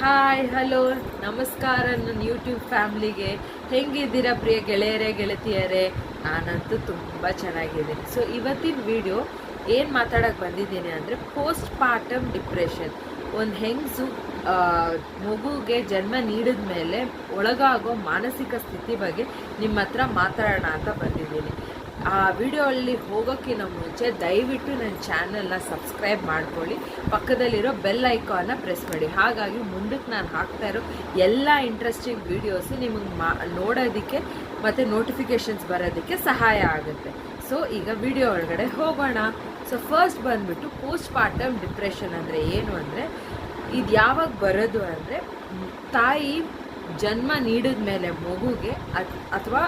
Hi hello ನಮಸ್ಕಾರ ನನ್ನ YouTube ಫ್ಯಾಮ್ಲಿಗೆ. ಹೆಂಗಿದ್ದೀರಾ ಪ್ರಿಯ ಗೆಳೆಯರೇ ಗೆಳತಿಯರೇ? ನಾನಂತೂ ತುಂಬ ಚೆನ್ನಾಗಿದ್ದೀನಿ. ಸೊ ಇವತ್ತಿನ ವಿಡಿಯೋ ಏನು ಮಾತಾಡೋಕ್ಕೆ ಬಂದಿದ್ದೀನಿ ಅಂದರೆ ಪೋಸ್ಟ್ ಪಾರ್ಟಮ್ ಡಿಪ್ರೆಷನ್. ಒಂದು ಹೆಂಗಸು ಮಗುಗೆ ಜನ್ಮ ನೀಡಿದ ಮೇಲೆ ಒಳಗಾಗೋ ಮಾನಸಿಕ ಸ್ಥಿತಿ ಬಗ್ಗೆ ನಿಮ್ಮ ಹತ್ರ ಮಾತಾಡೋಣ ಅಂತ ಬಂದಿದ್ದೀನಿ. ಆ ವಿಡಿಯೋಲ್ಲಿ ಹೋಗೋಕ್ಕಿಂತ ಮುಂಚೆ ದಯವಿಟ್ಟು ನನ್ನ ಚಾನಲ್ನ ಸಬ್ಸ್ಕ್ರೈಬ್ ಮಾಡ್ಕೊಳ್ಳಿ, ಪಕ್ಕದಲ್ಲಿರೋ ಬೆಲ್ ಐಕಾನ್ನ ಪ್ರೆಸ್ ಮಾಡಿ. ಹಾಗಾಗಿ ಮುಂದಕ್ಕೆ ನಾನು ಹಾಕ್ತಾ ಇರೋ ಎಲ್ಲ ಇಂಟ್ರೆಸ್ಟಿಂಗ್ ವೀಡಿಯೋಸು ನಿಮಗೆ ನೋಡೋದಕ್ಕೆ ಮತ್ತು ನೋಟಿಫಿಕೇಷನ್ಸ್ ಬರೋದಕ್ಕೆ ಸಹಾಯ ಆಗುತ್ತೆ. ಸೊ ಈಗ ವಿಡಿಯೋ ಒಳಗಡೆ ಹೋಗೋಣ. ಸೊ ಫಸ್ಟ್ ಬಂದುಬಿಟ್ಟು ಪೋಸ್ಟ್ ಪಾರ್ಟಮ್ ಡಿಪ್ರೆಷನ್ ಅಂದರೆ ಏನು ಅಂದರೆ, ಇದು ಯಾವಾಗ ಬರೋದು ಅಂದರೆ, ತಾಯಿ ಜನ್ಮ ನೀಡಿದ ಮೇಲೆ ಮಗುಗೆ ಅಥವಾ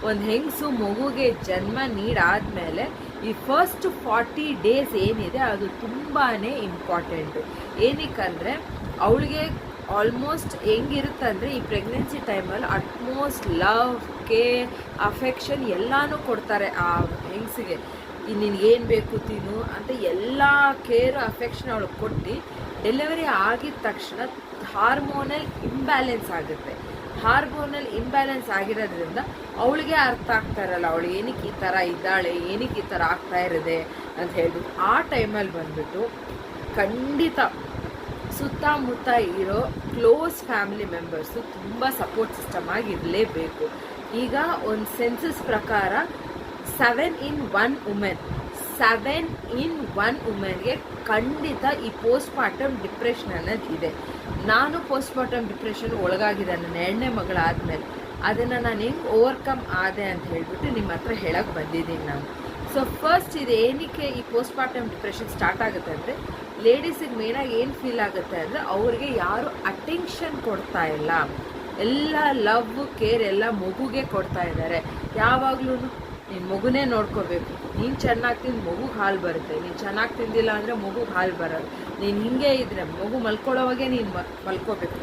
ಒಂದು ಹೆಂಗಸು ಮಗುಗೆ ಜನ್ಮ ನೀಡಾದಮೇಲೆ ಈ ಫಸ್ಟ್ 40 ಡೇಸ್ ಏನಿದೆ ಅದು ತುಂಬಾ ಇಂಪಾರ್ಟೆಂಟು. ಏನಕ್ಕಂದರೆ ಅವಳಿಗೆ ಆಲ್ಮೋಸ್ಟ್ ಹೆಂಗಿರುತ್ತಂದರೆ, ಈ ಪ್ರೆಗ್ನೆನ್ಸಿ ಟೈಮಲ್ಲಿ ಅಟ್ಮೋಸ್ಟ್ ಲವ್, ಕೇರ್, ಅಫೆಕ್ಷನ್ ಎಲ್ಲನೂ ಕೊಡ್ತಾರೆ ಆ ಹೆಂಗಸಿಗೆ. ನಿನಗೇನು ಬೇಕು ತಿನ್ನು ಅಂತ ಎಲ್ಲ ಕೇರು ಅಫೆಕ್ಷನ್ ಅವಳಿಗೆ ಕೊಟ್ಟು ಡೆಲಿವರಿ ಆಗಿದ ತಕ್ಷಣ ಹಾರ್ಮೋನಲ್ ಇಂಬ್ಯಾಲೆನ್ಸ್ ಆಗುತ್ತೆ. ಹಾರ್ಮೋನಲ್ ಇಂಬ್ಯಾಲೆನ್ಸ್ ಆಗಿರೋದ್ರಿಂದ ಅವಳಿಗೆ ಅರ್ಥ ಆಗ್ತಾ ಇರಲ್ಲ, ಅವಳು ಏನಕ್ಕೆ ಈ ಥರ ಇದ್ದಾಳೆ, ಏನಕ್ಕೆ ಈ ಥರ ಆಗ್ತಾ ಇರೋದೆ ಅಂತ ಹೇಳ್ಬಿಟ್ಟು. ಆ ಟೈಮಲ್ಲಿ ಬಂದುಬಿಟ್ಟು ಖಂಡಿತ ಸುತ್ತಮುತ್ತ ಇರೋ ಕ್ಲೋಸ್ ಫ್ಯಾಮಿಲಿ ಮೆಂಬರ್ಸು ತುಂಬ ಸಪೋರ್ಟ್ ಸಿಸ್ಟಮ್ ಆಗಿರಲೇಬೇಕು. ಈಗ ಒಂದು ಸೆನ್ಸಸ್ ಪ್ರಕಾರ 7 in 1 ವುಮೆನ್, 7 in 1 ವುಮೆನ್ಗೆ ಖಂಡಿತ ಈ ಪೋಸ್ಟ್ ಪಾರ್ಟಮ್ ಡಿಪ್ರೆಷನ್ ಅನ್ನೋದು ಇದೆ. ನಾನು ಪೋಸ್ಟ್ ಪಾರ್ಟಮ್ ಡಿಪ್ರೆಷನ್ ಒಳಗಾಗಿದೆ ನನ್ನ 2ನೇ ಮಗಳಾದಮೇಲೆ. ಅದನ್ನು ನಾನು ಹೆಂಗೆ ಓವರ್ಕಮ್ ಆದೆ ಅಂತ ಹೇಳ್ಬಿಟ್ಟು ನಿಮ್ಮ ಹತ್ರ ಹೇಳೋಕ್ಕೆ ಬಂದಿದ್ದೀನಿ ನಾನು. ಸೊ ಫಸ್ಟ್ ಇದು ಏನಕ್ಕೆ ಈ ಪೋಸ್ಟ್ ಪಾರ್ಟಮ್ ಡಿಪ್ರೆಷನ್ ಸ್ಟಾರ್ಟ್ ಆಗುತ್ತೆ ಅಂದರೆ, ಲೇಡೀಸಿಗೆ ಮೇನಾಗಿ ಏನು ಫೀಲ್ ಆಗುತ್ತೆ ಅಂದರೆ, ಅವ್ರಿಗೆ ಯಾರು ಅಟೆನ್ಷನ್ ಕೊಡ್ತಾ ಇಲ್ಲ, ಎಲ್ಲ ಲವ್ ಕೇರ್ ಎಲ್ಲ ಮಗುಗೆ ಕೊಡ್ತಾ ಇದ್ದಾರೆ. ಯಾವಾಗಲೂ ನೀನು ಮಗುನೇ ನೋಡ್ಕೋಬೇಕು, ನೀನು ಚೆನ್ನಾಗಿ ತಿಂದು ಮಗುಗೆ ಹಾಲು ಬರುತ್ತೆ, ನೀನು ಚೆನ್ನಾಗಿ ತಿಂದಿಲ್ಲ ಅಂದರೆ ಮಗುಗೆ ಹಾಲು ಬರೋದು, ನೀನು ಹಿಂಗೆ ಇದ್ದರೆ ಮಗು ಮಲ್ಕೊಳ್ಳೋವಾಗೆ ನೀನು ಮಲ್ಕೋಬೇಕು.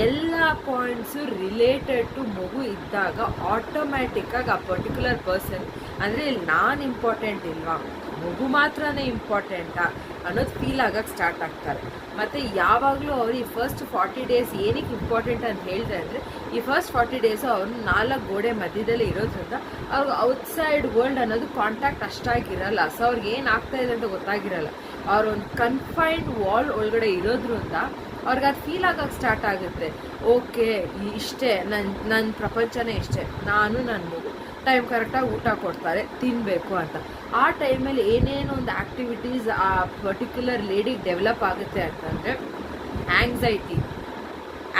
ಎಲ್ಲ ಪಾಯಿಂಟ್ಸು ರಿಲೇಟೆಡ್ ಟು ಮಗು ಇದ್ದಾಗ ಆಟೋಮ್ಯಾಟಿಕ್ಕಾಗಿ ಆ ಪರ್ಟಿಕ್ಯುಲರ್ ಪರ್ಸನ್ ಅಂದರೆ ಇಲ್ಲಿ ನಾನು ಇಂಪಾರ್ಟೆಂಟ್ ಇಲ್ವಾ, ಮಗು ಮಾತ್ರನೇ ಇಂಪಾರ್ಟೆಂಟಾ ಅನ್ನೋದು ಫೀಲ್ ಆಗೋಕ್ಕೆ ಸ್ಟಾರ್ಟ್ ಆಗ್ತಾರೆ. ಮತ್ತು ಯಾವಾಗಲೂ ಅವ್ರು ಈ ಫಸ್ಟ್ 40 ಡೇಸ್ ಏನಕ್ಕೆ ಇಂಪಾರ್ಟೆಂಟ್ ಅಂತ ಹೇಳಿದೆ ಅಂದರೆ, ಈ ಫಸ್ಟ್ 40 ಡೇಸು ಅವ್ರನ್ನ 4 ಗೋಡೆ ಮಧ್ಯದಲ್ಲಿ ಇರೋದ್ರಿಂದ ಅವ್ರಿಗೆ ಔಟ್ಸೈಡ್ ವರ್ಲ್ಡ್ ಅನ್ನೋದು ಕಾಂಟ್ಯಾಕ್ಟ್ ಅಷ್ಟಾಗಿರಲ್ಲ. ಸೊ ಅವ್ರಿಗೆ ಏನು ಆಗ್ತಾಯಿದೆ ಅಂತ ಗೊತ್ತಾಗಿರಲ್ಲ. ಅವ್ರೊಂದು ಕನ್ಫೈನ್ಡ್ ವಾಲ್ ಒಳಗಡೆ ಇರೋದ್ರಿಂದ ಅವ್ರಿಗೆ ಅದು ಫೀಲ್ ಆಗೋಕ್ಕೆ ಸ್ಟಾರ್ಟ್ ಆಗುತ್ತೆ. ಓಕೆ, ಇಷ್ಟೇ ನನ್ನ ಪ್ರಪಂಚನೇ ಇಷ್ಟೇ, ನಾನು ನನ್ನ ಮಗು ಟೈಮ್ ಕರೆಕ್ಟಾಗಿ ಊಟ ಕೊಡ್ತಾರೆ, ತಿನ್ನಬೇಕು ಅಂತ. ಆ ಟೈಮಲ್ಲಿ ಏನೇನೋ ಒಂದು ಆ್ಯಕ್ಟಿವಿಟೀಸ್ ಆ ಪರ್ಟಿಕ್ಯುಲರ್ ಲೇಡಿಗೆ ಡೆವಲಪ್ ಆಗುತ್ತೆ ಅಂತಂದರೆ, ಆ್ಯಂಗ್ಸೈಟಿ,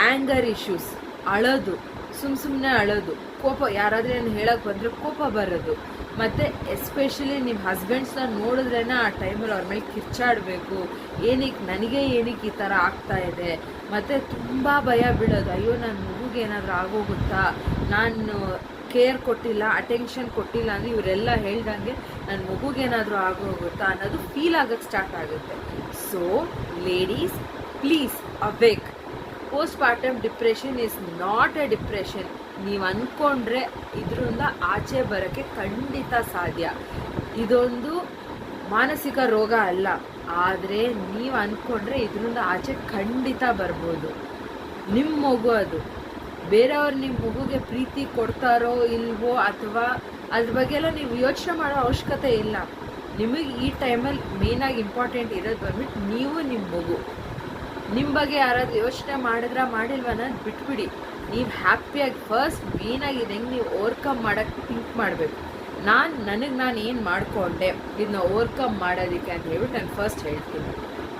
ಆ್ಯಂಗರ್ ಇಶ್ಯೂಸ್, ಅಳೋದು, ಸುಮ್ಮನೆ ಅಳೋದು, ಕೋಪ, ಯಾರಾದರೂ ಏನು ಹೇಳೋಕ್ಕೆ ಬಂದರೆ ಕೋಪ ಬರೋದು, ಮತ್ತು ಎಸ್ಪೆಷಲಿ ನಿಮ್ಮ ಹಸ್ಬೆಂಡ್ಸ್ನ ನೋಡಿದ್ರೇ ಆ ಟೈಮಲ್ಲಿ ಅವ್ರ ಮೇಲೆ ಕಿರ್ಚಾಡಬೇಕು, ನನಗೆ ಏನಕ್ಕೆ ಈ ಥರ ಆಗ್ತಾ ಇದೆ, ಮತ್ತು ತುಂಬ ಭಯ ಬೀಳೋದು, ಅಯ್ಯೋ ನನ್ನ ಮಗುಗೆ ಏನಾದರೂ ಆಗೋಗುತ್ತಾ, ನಾನು ಕೇರ್ ಕೊಟ್ಟಿಲ್ಲ, ಅಟೆನ್ಷನ್ ಕೊಟ್ಟಿಲ್ಲ ಅಂದರೆ ಇವರೆಲ್ಲ ಹೇಳ್ದಂಗೆ ನನ್ನ ಮಗುಗೇನಾದರೂ ಆಗೋಗುತ್ತಾ ಅನ್ನೋದು ಫೀಲ್ ಆಗೋಕ್ಕೆ ಸ್ಟಾರ್ಟ್ ಆಗುತ್ತೆ. So ladies, please awake. Post partum depression is not A depression. ನೀವು ಅಂದ್ಕೊಂಡ್ರೆ ಇದರಿಂದ ಆಚೆ ಬರೋಕ್ಕೆ ಖಂಡಿತ ಸಾಧ್ಯ. ಇದೊಂದು ಮಾನಸಿಕ ರೋಗ ಅಲ್ಲ, ಆದರೆ ನೀವು ಅಂದ್ಕೊಂಡ್ರೆ ಇದರಿಂದ ಆಚೆ ಖಂಡಿತ ಬರ್ಬೋದು. ನಿಮ್ಮ ಮಗು ಅದು. ಬೇರೆಯವ್ರು ನಿಮ್ಮ ಮಗುಗೆ ಪ್ರೀತಿ ಕೊಡ್ತಾರೋ ಇಲ್ವೋ ಅಥವಾ ಅದ್ರ ಬಗ್ಗೆ ಎಲ್ಲ ನೀವು ಯೋಚನೆ ಮಾಡೋ ಅವಶ್ಯಕತೆ ಇಲ್ಲ. ನಿಮಗೆ ಈ ಟೈಮಲ್ಲಿ ಮೇನಾಗಿ ಇಂಪಾರ್ಟೆಂಟ್ ಇರೋದು ಬಂದ್ಬಿಟ್ಟು ನೀವು, ನಿಮ್ಮ ಮಗು. ನಿಮ್ಮ ಬಗ್ಗೆ ಯಾರಾದರೂ ಯೋಚನೆ ಮಾಡಿಲ್ವ ಅನ್ನೋದು ಬಿಟ್ಬಿಡಿ. ನೀವು ಹ್ಯಾಪಿಯಾಗಿ ಫಸ್ಟ್ ಮೇನಾಗಿ ಇದು ಹೆಂಗೆ ನೀವು ಓವರ್ಕಮ್ ಮಾಡೋಕ್ಕೆ ಥಿಂಕ್ ಮಾಡಬೇಕು. ನಾನು ಏನು ಮಾಡಿಕೊಂಡೆ ಇದನ್ನ ಓವರ್ಕಮ್ ಮಾಡೋದಕ್ಕೆ ಅಂತ ಹೇಳ್ಬಿಟ್ಟು ನಾನು ಫಸ್ಟ್ ಹೇಳ್ತೀನಿ.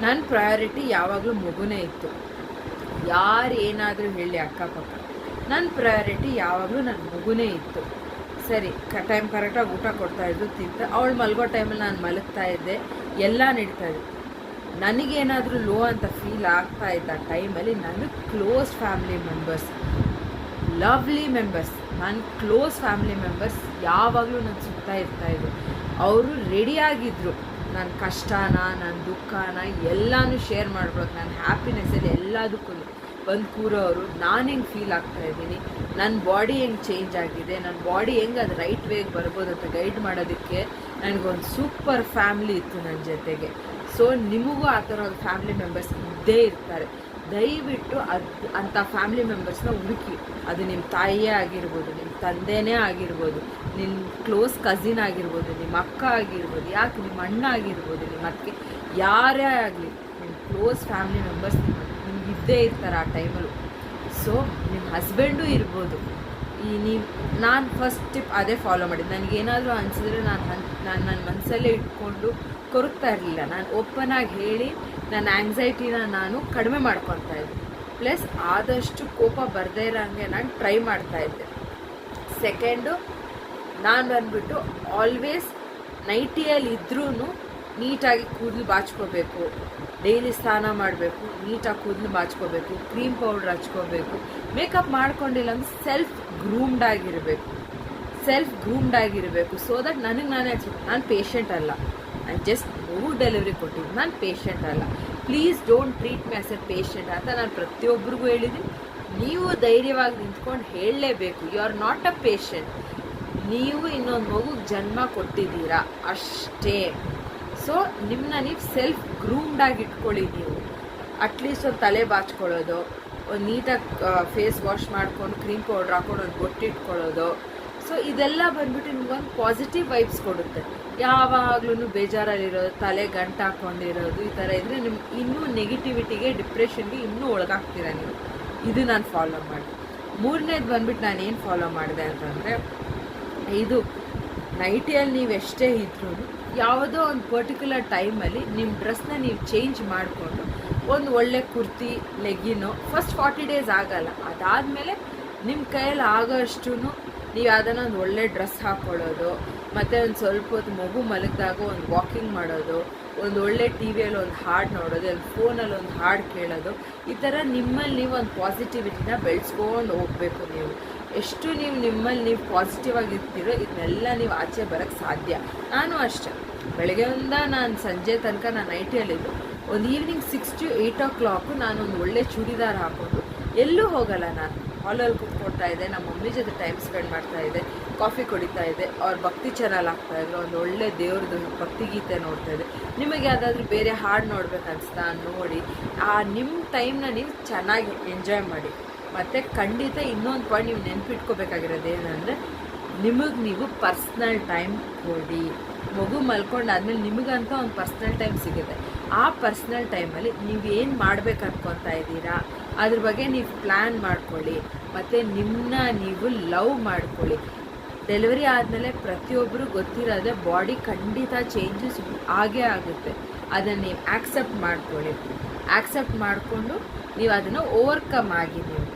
ನನ್ನ ಪ್ರಯಾರಿಟಿ ಯಾವಾಗಲೂ ಮಗುನೇ ಇತ್ತು. ಯಾರು ಏನಾದರೂ ಹೇಳಿ ಅಕ್ಕಪಕ್ಕ, ನನ್ನ ಪ್ರಯಾರಿಟಿ ಯಾವಾಗಲೂ ನನ್ನ ಮಗುನೇ ಇತ್ತು. ಸರಿ, ಟೈಮ್ ಕರೆಕ್ಟಾಗಿ ಊಟ ಕೊಡ್ತಾಯಿದ್ದು, ತಿಂತ ಅವಳು ಮಲಗೋ ಟೈಮಲ್ಲಿ ನಾನು ಮಲಗ್ತಾ ಇದ್ದೆ, ಎಲ್ಲ ನಡೀತಾಯಿದ್ದೆ. ನನಗೇನಾದರೂ ಲೋ ಅಂತ ಫೀಲ್ ಆಗ್ತಾ ಇದ್ದ ಟೈಮಲ್ಲಿ ನನ್ನ close family members, lovely members, ನನ್ನ ಕ್ಲೋಸ್ ಫ್ಯಾಮಿಲಿ ಮೆಂಬರ್ಸ್ ಯಾವಾಗಲೂ ನನ್ನ ಸುತ್ತ ಇರ್ತಾಯಿದ್ರು. ಅವರು ರೆಡಿಯಾಗಿದ್ದರು ನನ್ನ ಕಷ್ಟನ, ನನ್ನ ದುಃಖನ ಎಲ್ಲನೂ ಶೇರ್ ಮಾಡ್ಬೋದು, ನನ್ನ ಹ್ಯಾಪಿನೆಸ್ಸಲ್ಲಿ ಎಲ್ಲದಕ್ಕೂ ಬಂದು ಕೂರೋರು. ನಾನು ಹೆಂಗೆ ಫೀಲ್ ಆಗ್ತಾಯಿದ್ದೀನಿ, ನನ್ನ ಬಾಡಿ ಹೆಂಗೆ ಚೇಂಜ್ ಆಗಿದೆ, ನನ್ನ ಬಾಡಿ ಹೆಂಗೆ ಅದು ರೈಟ್ ವೇಗೆ ಬರ್ಬೋದು ಅಂತ ಗೈಡ್ ಮಾಡೋದಕ್ಕೆ ನನಗೊಂದು ಸೂಪರ್ ಫ್ಯಾಮ್ಲಿ ಇತ್ತು ನನ್ನ ಜೊತೆಗೆ. ಸೊ ನಿಮಗೂ ಆ ಥರ ಒಂದು ಫ್ಯಾಮಿಲಿ ಮೆಂಬರ್ಸ್ ಇದ್ದೇ ಇರ್ತಾರೆ. ದಯವಿಟ್ಟು ಅಂಥ ಫ್ಯಾಮಿಲಿ ಮೆಂಬರ್ಸ್ನ ಹುಡುಕಿ. ಅದು ನಿಮ್ಮ ತಾಯಿಯೇ ಆಗಿರ್ಬೋದು, ನಿಮ್ಮ ತಂದೆನೇ ಆಗಿರ್ಬೋದು, ನಿಮ್ಮ ಕ್ಲೋಸ್ ಕಸಿನ್ ಆಗಿರ್ಬೋದು, ನಿಮ್ಮ ಅಕ್ಕ ಆಗಿರ್ಬೋದು, ಯಾಕೆ ನಿಮ್ಮ ಅಣ್ಣ ಆಗಿರ್ಬೋದು, ನಿಮ್ಮ ಅತ್ತಿಗೆ, ಯಾರೇ ಆಗಲಿ ನಿಮ್ಮ ಕ್ಲೋಸ್ ಫ್ಯಾಮಿಲಿ ಮೆಂಬರ್ಸ್ ನಿಮ್ಗೆ ಇದ್ದೇ ಇರ್ತಾರೆ ಆ ಟೈಮಲ್ಲೂ. ಸೊ ನಿಮ್ಮ ಹಸ್ಬೆಂಡು ಇರ್ಬೋದು. ನಾನು ಫಸ್ಟ್ ಟಿಪ್ ಅದೇ ಫಾಲೋ ಮಾಡಿದ್ದು. ನನಗೇನಾದರೂ ಅನಿಸಿದ್ರೆ ನಾನು ನನ್ನ ಮನಸ್ಸಲ್ಲೇ ಇಟ್ಕೊಂಡು ಕೊರಗ್ತಾ ಇರಲಿಲ್ಲ. ನಾನು ಓಪನ್ ಆಗಿ ಹೇಳಿ ನನ್ನ ಆ್ಯಂಗ್ಸೈಟಿನ ನಾನು ಕಡಿಮೆ ಮಾಡ್ಕೊತಾ ಇದ್ದೆ. ಪ್ಲಸ್ ಆದಷ್ಟು ಕೋಪ ಬರದೇ ಇರೋಂಗೆ ನಾನು ಟ್ರೈ ಮಾಡ್ತಾಯಿದ್ದೆ. ಸೆಕೆಂಡು, ನಾನು ಬಂದ್ಬಿಟ್ಟು ಆಲ್ವೇಸ್ ನೈಟಿಯಲ್ಲಿ ಇದ್ರೂ ನೀಟಾಗಿ ಕೂದಲು ಬಾಚ್ಕೋಬೇಕು, ಡೈಲಿ ಸ್ನಾನ ಮಾಡಬೇಕು, ನೀಟಾಗಿ ಕೂದಲು ಬಾಚ್ಕೋಬೇಕು, ಕ್ರೀಮ್ ಪೌಡ್ರ್ ಹಚ್ಕೋಬೇಕು, ಮೇಕಪ್ ಮಾಡ್ಕೊಂಡಿಲ್ಲ ಅಂದರೆ ಸೆಲ್ಫ್ ಗ್ರೂಮ್ಡ್ ಆಗಿರಬೇಕು. ಸೊ ದಟ್ ನನಗೆ ನಾನೇ ನಾನು ಪೇಷಂಟ್ ಅಲ್ಲ, ನಾನು ಜಸ್ಟ್ ಡೆಲಿವರಿ ಕೊಟ್ಟಿದ್ದು, ನಾನು ಪೇಷಂಟ್ ಅಲ್ಲ. Please don't treat me as a patient ಅಂತ ನಾನು ಪ್ರತಿಯೊಬ್ಬರಿಗೂ ಹೇಳಿದ್ದೀನಿ. ನೀವು ಧೈರ್ಯವಾಗಿ ನಿಂತ್ಕೊಂಡು ಹೇಳಲೇಬೇಕು, you are not a patient. ನೀವು ಇನ್ನೊಂದು ಮಗುಗೆ ಜನ್ಮ ಕೊಟ್ಟಿದ್ದೀರಾ ಅಷ್ಟೇ. ಸೊ ನಿಮ್ಮನ್ನ ನೀವು ಸೆಲ್ಫ್ ಗ್ರೂಮ್ಡಾಗಿ ಇಟ್ಕೊಳ್ಳಿ. ನೀವು ಅಟ್ಲೀಸ್ಟ್ ಒಂದು ತಲೆ ಬಾಚ್ಕೊಳ್ಳೋದು, ಒಂದು ನೀಟಾಗಿ ಫೇಸ್ ವಾಶ್ ಮಾಡ್ಕೊಂಡು ಕ್ರೀಮ್ ಪೌಡ್ರ್ ಹಾಕೊಂಡು ಒಂದು ಬೊಟ್ಟಿಟ್ಕೊಳ್ಳೋದು. ಸೊ ಇದೆಲ್ಲ ಬಂದ್ಬಿಟ್ಟು ನಿಮ್ಗೊಂದು ಪಾಸಿಟಿವ್ ವೈಬ್ಸ್ ಕೊಡುತ್ತೆ. ಯಾವಾಗಲೂ ಬೇಜಾರಲ್ಲಿರೋದು, ತಲೆ ಗಂಟು ಹಾಕ್ಕೊಂಡಿರೋದು, ಈ ಥರ ಇದ್ದರೆ ನಿಮ್ಗೆ ಇನ್ನೂ ನೆಗೆಟಿವಿಟಿಗೆ, ಡಿಪ್ರೆಷನ್ಗೆ ಇನ್ನೂ ಒಳಗಾಗ್ತೀರ ನೀವು. ಇದು ನಾನು ಫಾಲೋ ಮಾಡಿ. ಮೂರನೇದು ಬಂದ್ಬಿಟ್ಟು ನಾನು ಏನು ಫಾಲೋ ಮಾಡಿದೆ ಅಂತಂದರೆ, ಇದು ನೈಟಿಯಲ್ಲಿ ನೀವು ಎಷ್ಟೇ ಇದ್ರೂ ಯಾವುದೋ ಒಂದು ಪರ್ಟಿಕ್ಯುಲರ್ ಟೈಮಲ್ಲಿ ನಿಮ್ಮ ಡ್ರೆಸ್ನ ನೀವು ಚೇಂಜ್ ಮಾಡಿಕೊಂಡು ಒಂದು ಒಳ್ಳೆ ಕುರ್ತಿ, ಲೆಗ್ಗಿನೋ ಫಸ್ಟ್ 40 ಡೇಸ್ ಆಗಲ್ಲ. ಅದಾದಮೇಲೆ ನಿಮ್ಮ ಕೈಯಲ್ಲಿ ಆಗೋಷ್ಟು ನೀವು ಯಾವುದನ್ನ ಒಂದು ಒಳ್ಳೆ ಡ್ರೆಸ್ ಹಾಕ್ಕೊಳ್ಳೋದು, ಮತ್ತು ಒಂದು ಸ್ವಲ್ಪ ಹೊತ್ತು ಮಗು ಮಲಗಿದಾಗ ಒಂದು ವಾಕಿಂಗ್ ಮಾಡೋದು, ಒಂದು ಒಳ್ಳೆ ಟಿ ವಿಯಲ್ಲಿ ಒಂದು ಹಾಡು ನೋಡೋದು, ಒಂದು ಫೋನಲ್ಲಿ ಒಂದು ಹಾಡು ಕೇಳೋದು, ಈ ಥರ ನಿಮ್ಮಲ್ಲಿ ನೀವು ಒಂದು ಪಾಸಿಟಿವಿಟಿನ ಬೆಳೆಸ್ಕೊಂಡು ಹೋಗಬೇಕು. ನೀವು ಎಷ್ಟು ನಿಮ್ಮಲ್ಲಿ ನೀವು ಪಾಸಿಟಿವ್ ಆಗಿರ್ತೀರೋ ಇದನ್ನೆಲ್ಲ ನೀವು ಆಚೆ ಬರೋಕ್ಕೆ ಸಾಧ್ಯ. ನಾನು ಅಷ್ಟೇ, ಬೆಳಗ್ಗೆಯಿಂದ ನಾನು ಸಂಜೆ ತನಕ ನಾನು ನೈಟಿಯಲ್ಲಿದ್ದು, ಒಂದು ಈವ್ನಿಂಗ್ 6 to 8 o'clock ನಾನೊಂದು ಒಳ್ಳೆ ಚೂಡಿದಾರ ಹಾಕ್ಕೊಂಡು ಎಲ್ಲೂ ಹೋಗಲ್ಲ. ನಾನು ಹಾಲಲ್ಲಿ ಕೂತ್ಕೊಳ್ತಾ ಇದ್ದೆ, ನಮ್ಮ ಮಮ್ಮಿ ಜೊತೆ ಟೈಮ್ ಸ್ಪೆಂಡ್ ಮಾಡ್ತಾ ಇದ್ದೆ, ಕಾಫಿ ಕುಡಿತಾ ಇದ್ದೆ, ಅವ್ರ ಭಕ್ತಿ ಚಾನಲ್ ಹಾಕ್ತಾಯಿದ್ರು, ಒಂದು ಒಳ್ಳೆ ದೇವ್ರದ್ದು ಭಕ್ತಿಗೀತೆ ನೋಡ್ತಾ ಇದ್ದೆ. ನಿಮಗೆ ಯಾವುದಾದ್ರೂ ಬೇರೆ ಹಾಡು ನೋಡ್ಬೇಕನ್ನಿಸ್ತಾ ನೋಡಿ, ನಿಮ್ಮ ಟೈಮ್ನ ನೀವು ಚೆನ್ನಾಗಿ ಎಂಜಾಯ್ ಮಾಡಿ. ಮತ್ತು ಖಂಡಿತ ಇನ್ನೊಂದು ಪಾಯಿಂಟ್ ನೀವು ನೆನಪಿಟ್ಕೋಬೇಕಾಗಿರೋದು ಏನಂದರೆ, ನಿಮಗೆ ನೀವು ಪರ್ಸ್ನಲ್ ಟೈಮ್ ಕೊಡಿ. ಮಗು ಮಲ್ಕೊಂಡಾದ್ಮೇಲೆ ನಿಮಗಂತ ಒಂದು ಪರ್ಸ್ನಲ್ ಟೈಮ್ ಸಿಗುತ್ತೆ. ಆ ಪರ್ಸ್ನಲ್ ಟೈಮಲ್ಲಿ ನೀವು ಏನು ಮಾಡ್ಬೇಕು ಅನ್ಕೊತಾ ಇದ್ದೀರಾ ಅದ್ರ ಬಗ್ಗೆ ನೀವು ಪ್ಲ್ಯಾನ್ ಮಾಡ್ಕೊಳ್ಳಿ. ಮತ್ತು ನಿಮ್ಮನ್ನ ನೀವು ಲವ್ ಮಾಡ್ಕೊಳ್ಳಿ. ಡೆಲಿವರಿ ಆದಮೇಲೆ ಪ್ರತಿಯೊಬ್ಬರು ಗೊತ್ತಿರೋದೆ ಬಾಡಿ ಖಂಡಿತ ಚೇಂಜಸ್ ಆಗೇ ಆಗುತ್ತೆ. ಅದನ್ನು ನೀವು ಆ್ಯಕ್ಸೆಪ್ಟ್ ಮಾಡ್ಕೊಳ್ಳಿ. ಆ್ಯಕ್ಸೆಪ್ಟ್ ಮಾಡಿಕೊಂಡು ನೀವು ಅದನ್ನು ಓವರ್ಕಮ್ ಆಗಿ ನೀವು.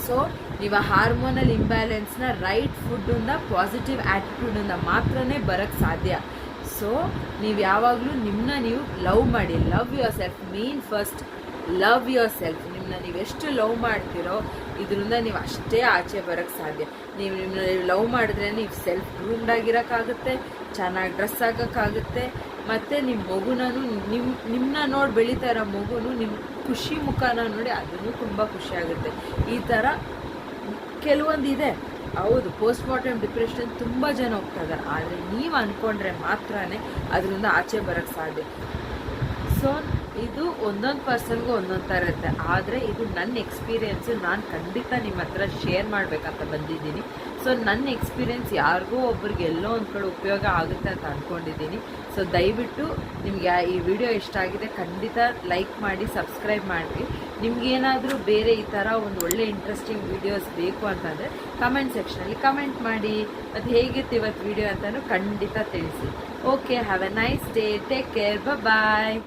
ಸೊ ನೀವು ಹಾರ್ಮೋನಲ್ ಇಂಬ್ಯಾಲೆನ್ಸ್ನ ರೈಟ್ ಫುಡ್ಡಿಂದ, ಪಾಸಿಟಿವ್ ಆ್ಯಟಿಟ್ಯೂಡಿಂದ ಮಾತ್ರನೇ ಬರೋಕ್ಕೆ ಸಾಧ್ಯ. ಸೊ ನೀವು ಯಾವಾಗಲೂ ನಿಮ್ಮನ್ನ ನೀವು ಲವ್ ಮಾಡಿ. Love your self, main first love your self. ನಿಮ್ಮನ್ನ ನೀವು ಎಷ್ಟು ಲವ್ ಮಾಡ್ತೀರೋ ಇದರಿಂದ ನೀವು ಅಷ್ಟೇ ಆಚೆ ಬರೋಕ್ಕೆ ಸಾಧ್ಯ. ನಿಮ್ಮನ್ನ ಲವ್ ಮಾಡಿದ್ರೆ ನೀವು ಸೆಲ್ಫ್ ಗ್ರೂಮ್ಡ್ ಆಗಿರೋಕ್ಕಾಗುತ್ತೆ, ಚೆನ್ನಾಗಿ ಡ್ರೆಸ್ ಆಗೋಕ್ಕಾಗುತ್ತೆ, ಮತ್ತು ನಿಮ್ಮ ಮಗುನೂ ನಿಮ್ಮನ್ನ ನೋಡಿ ಬೆಳೀತಾ ಇರೋ ಮಗುನು ನಿಮ್ಮ ಖುಷಿ ಮುಖನ ನೋಡಿ ಅದನ್ನು ತುಂಬ ಖುಷಿಯಾಗುತ್ತೆ. ಈ ಥರ ಕೆಲವೊಂದು ಇದೆ. ಹೌದು, ಪೋಸ್ಟ್ಮಾರ್ಟಮ್ ಡಿಪ್ರೆಷನ್ ತುಂಬ ಜನ ಹೋಗ್ತಾ ಇದ್ದಾರೆ, ಆದರೆ ನೀವು ಅಂದ್ಕೊಂಡ್ರೆ ಮಾತ್ರನೇ ಅದರಿಂದ ಆಚೆ ಬರೋಕ್ಕೆ ಸಾಧ್ಯ. ಸೊ ಇದು ಒಂದೊಂದು ಪರ್ಸನ್ಗೂ ಒಂದೊಂದು ಥರ ಇರುತ್ತೆ. ಆದರೆ ಇದು ನನ್ನ ಎಕ್ಸ್ಪೀರಿಯೆನ್ಸು, ನಾನು ಖಂಡಿತ ನಿಮ್ಮ ಹತ್ರ ಶೇರ್ ಮಾಡಬೇಕಂತ ಬಂದಿದ್ದೀನಿ. ಸೊ ನನ್ನ ಎಕ್ಸ್ಪೀರಿಯೆನ್ಸ್ ಯಾರಿಗೂ ಒಬ್ರಿಗೆ ಎಲ್ಲೋ ಒಂದು ಕಡೆ ಉಪಯೋಗ ಆಗುತ್ತೆ ಅಂತ ಅಂದ್ಕೊಂಡಿದ್ದೀನಿ. ಸೊ ದಯವಿಟ್ಟು ನಿಮಗೆ ಈ ವಿಡಿಯೋ ಇಷ್ಟ ಆಗಿದೆ ಖಂಡಿತ ಲೈಕ್ ಮಾಡಿ, ಸಬ್ಸ್ಕ್ರೈಬ್ ಮಾಡಿ. ನಿಮಗೇನಾದರೂ ಬೇರೆ ಈ ಥರ ಒಂದು ಒಳ್ಳೆ ಇಂಟ್ರೆಸ್ಟಿಂಗ್ ವೀಡಿಯೋಸ್ ಬೇಕು ಅಂತಂದರೆ ಕಮೆಂಟ್ ಸೆಕ್ಷನಲ್ಲಿ ಕಮೆಂಟ್ ಮಾಡಿ. ಮತ್ತು ಹೇಗಿತ್ತು ಇವತ್ತು ವಿಡಿಯೋ ಅಂತಲೂ ಖಂಡಿತ ತಿಳಿಸಿ. Okay, have a nice day, take care, bye.